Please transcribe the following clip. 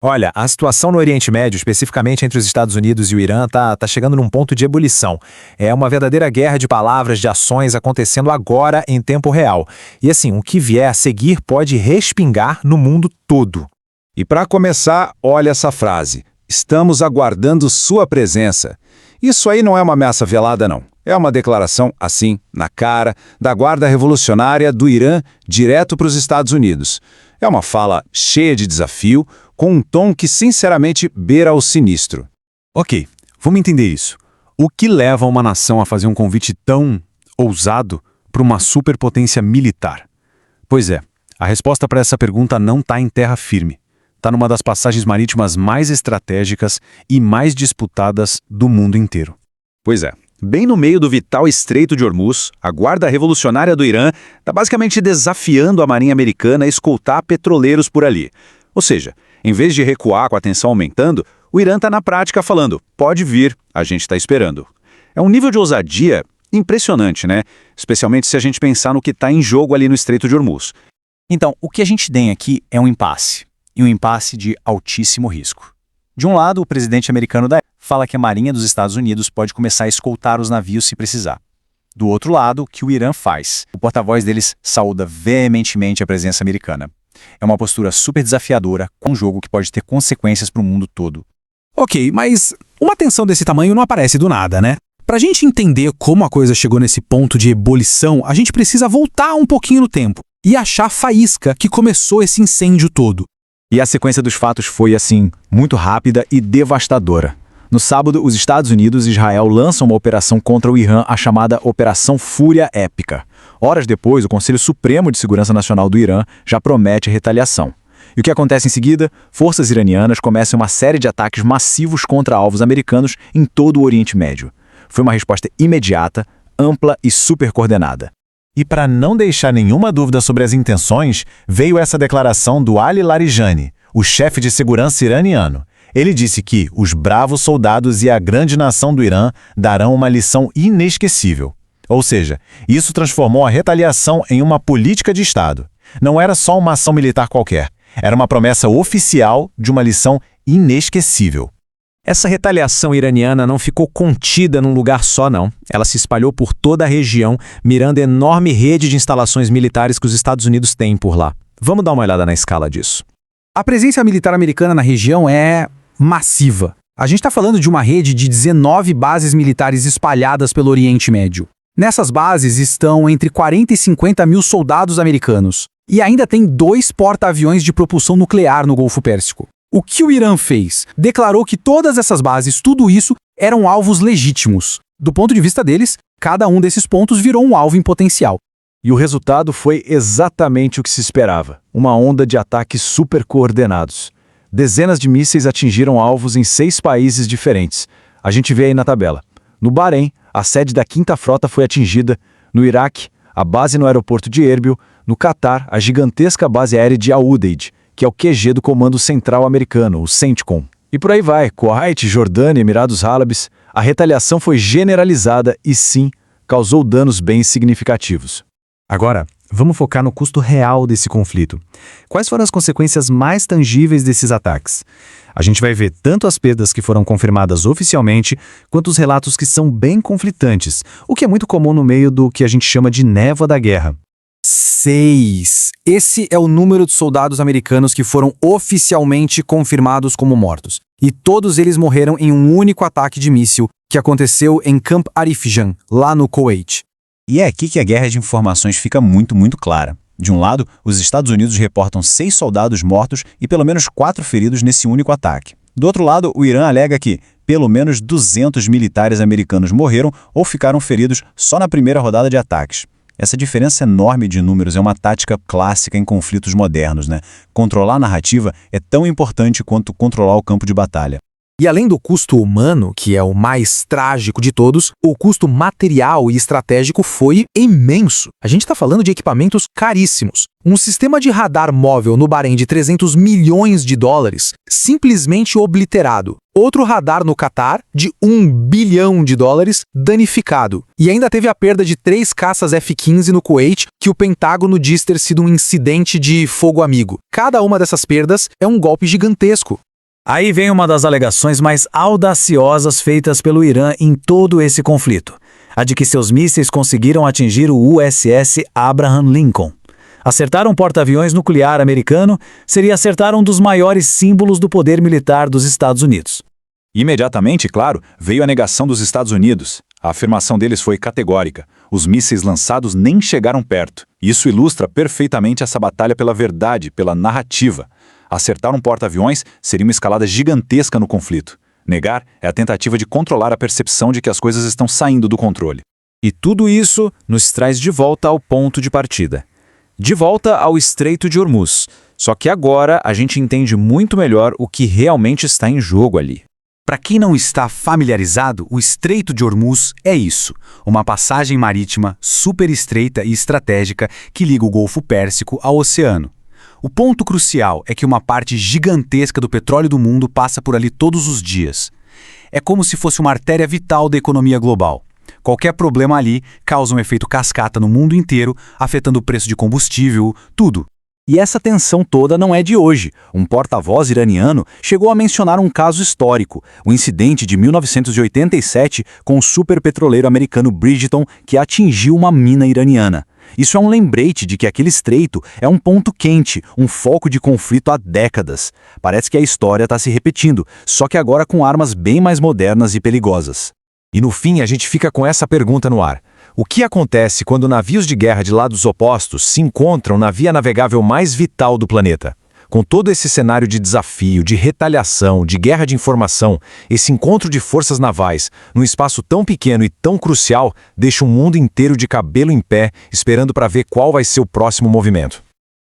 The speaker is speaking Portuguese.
Olha, a situação no Oriente Médio, especificamente entre os Estados Unidos e o Irã, tá chegando num ponto de ebulição. É uma verdadeira guerra de palavras, de ações acontecendo agora em tempo real. E assim, o que vier a seguir pode respingar no mundo todo. E para começar, olha essa frase: estamos aguardando sua presença. Isso aí não é uma ameaça velada, não. É uma declaração, assim, na cara, da Guarda Revolucionária do Irã direto para os Estados Unidos. É uma fala cheia de desafio, com um tom que sinceramente beira ao sinistro. Ok, vamos entender isso. O que leva uma nação a fazer um convite tão ousado para uma superpotência militar? Pois é, a resposta para essa pergunta não está em terra firme. Está numa das passagens marítimas mais estratégicas e mais disputadas do mundo inteiro. Pois é. Bem no meio do vital Estreito de Hormuz, a Guarda Revolucionária do Irã está basicamente desafiando a Marinha Americana a escoltar petroleiros por ali. Ou seja, em vez de recuar com a tensão aumentando, o Irã está na prática falando: pode vir, a gente está esperando. É um nível de ousadia impressionante, né? Especialmente se a gente pensar no que está em jogo ali no Estreito de Hormuz. Então, o que a gente tem aqui é um impasse, e um impasse de altíssimo risco. De um lado, o presidente americano fala que a Marinha dos Estados Unidos pode começar a escoltar os navios se precisar. Do outro lado, o que o Irã faz? O porta-voz deles saúda veementemente a presença americana. É uma postura super desafiadora, com um jogo que pode ter consequências para o mundo todo. Ok, mas uma tensão desse tamanho não aparece do nada, né? Pra gente entender como a coisa chegou nesse ponto de ebulição, a gente precisa voltar um pouquinho no tempo e achar a faísca que começou esse incêndio todo. E a sequência dos fatos foi, assim, muito rápida e devastadora. No sábado, os Estados Unidos e Israel lançam uma operação contra o Irã, a chamada Operação Fúria Épica. Horas depois, o Conselho Supremo de Segurança Nacional do Irã já promete retaliação. E o que acontece em seguida? Forças iranianas começam uma série de ataques massivos contra alvos americanos em todo o Oriente Médio. Foi uma resposta imediata, ampla e super coordenada. E para não deixar nenhuma dúvida sobre as intenções, veio essa declaração do Ali Larijani, o chefe de segurança iraniano. Ele disse que os bravos soldados e a grande nação do Irã darão uma lição inesquecível. Ou seja, isso transformou a retaliação em uma política de Estado. Não era só uma ação militar qualquer, era uma promessa oficial de uma lição inesquecível. Essa retaliação iraniana não ficou contida num lugar só, não. Ela se espalhou por toda a região, mirando a enorme rede de instalações militares que os Estados Unidos têm por lá. Vamos dar uma olhada na escala disso. A presença militar americana na região é massiva. A gente está falando de uma rede de 19 bases militares espalhadas pelo Oriente Médio. Nessas bases estão entre 40 e 50 mil soldados americanos. E ainda tem 2 porta-aviões de propulsão nuclear no Golfo Pérsico. O que o Irã fez? Declarou que todas essas bases, tudo isso, eram alvos legítimos. Do ponto de vista deles, cada um desses pontos virou um alvo em potencial. E o resultado foi exatamente o que se esperava. Uma onda de ataques super coordenados. Dezenas de mísseis atingiram alvos em 6 países diferentes. A gente vê aí na tabela. No Bahrein, a sede da 5ª Frota foi atingida. No Iraque, a base no aeroporto de Erbil. No Catar, a gigantesca base aérea de Al Udeid, que é o QG do Comando Central Americano, o CENTCOM. E por aí vai, Kuwait, Jordânia, Emirados Árabes. A retaliação foi generalizada e, sim, causou danos bem significativos. Agora, vamos focar no custo real desse conflito. Quais foram as consequências mais tangíveis desses ataques? A gente vai ver tanto as perdas que foram confirmadas oficialmente, quanto os relatos que são bem conflitantes, o que é muito comum no meio do que a gente chama de névoa da guerra. 6. Esse é o número de soldados americanos que foram oficialmente confirmados como mortos. E todos eles morreram em um único ataque de míssil que aconteceu em Camp Arifjan, lá no Kuwait. E é aqui que a guerra de informações fica muito clara. De um lado, os Estados Unidos reportam 6 soldados mortos e pelo menos 4 feridos nesse único ataque. Do outro lado, o Irã alega que pelo menos 200 militares americanos morreram ou ficaram feridos só na primeira rodada de ataques. Essa diferença enorme de números é uma tática clássica em conflitos modernos, né? Controlar a narrativa é tão importante quanto controlar o campo de batalha. E além do custo humano, que é o mais trágico de todos, o custo material e estratégico foi imenso. A gente está falando de equipamentos caríssimos. Um sistema de radar móvel no Bahrein de 300 milhões de dólares, simplesmente obliterado. Outro radar no Catar, de 1 bilhão de dólares, danificado. E ainda teve a perda de 3 caças F-15 no Kuwait, que o Pentágono diz ter sido um incidente de fogo amigo. Cada uma dessas perdas é um golpe gigantesco. Aí vem uma das alegações mais audaciosas feitas pelo Irã em todo esse conflito, a de que seus mísseis conseguiram atingir o USS Abraham Lincoln. Acertar um porta-aviões nuclear americano seria acertar um dos maiores símbolos do poder militar dos Estados Unidos. Imediatamente, claro, veio a negação dos Estados Unidos. A afirmação deles foi categórica. Os mísseis lançados nem chegaram perto. Isso ilustra perfeitamente essa batalha pela verdade, pela narrativa. Acertar um porta-aviões seria uma escalada gigantesca no conflito. Negar é a tentativa de controlar a percepção de que as coisas estão saindo do controle. E tudo isso nos traz de volta ao ponto de partida. De volta ao Estreito de Hormuz. Só que agora a gente entende muito melhor o que realmente está em jogo ali. Para quem não está familiarizado, o Estreito de Hormuz é isso, uma passagem marítima super estreita e estratégica que liga o Golfo Pérsico ao oceano. O ponto crucial é que uma parte gigantesca do petróleo do mundo passa por ali todos os dias. É como se fosse uma artéria vital da economia global. Qualquer problema ali causa um efeito cascata no mundo inteiro, afetando o preço de combustível, tudo. E essa tensão toda não é de hoje. Um porta-voz iraniano chegou a mencionar um caso histórico, o incidente de 1987 com o superpetroleiro americano Bridgeton, que atingiu uma mina iraniana. Isso é um lembrete de que aquele estreito é um ponto quente, um foco de conflito há décadas. Parece que a história está se repetindo, só que agora com armas bem mais modernas e perigosas. E no fim a gente fica com essa pergunta no ar. O que acontece quando navios de guerra de lados opostos se encontram na via navegável mais vital do planeta? Com todo esse cenário de desafio, de retaliação, de guerra de informação, esse encontro de forças navais, num espaço tão pequeno e tão crucial, deixa o mundo inteiro de cabelo em pé, esperando para ver qual vai ser o próximo movimento.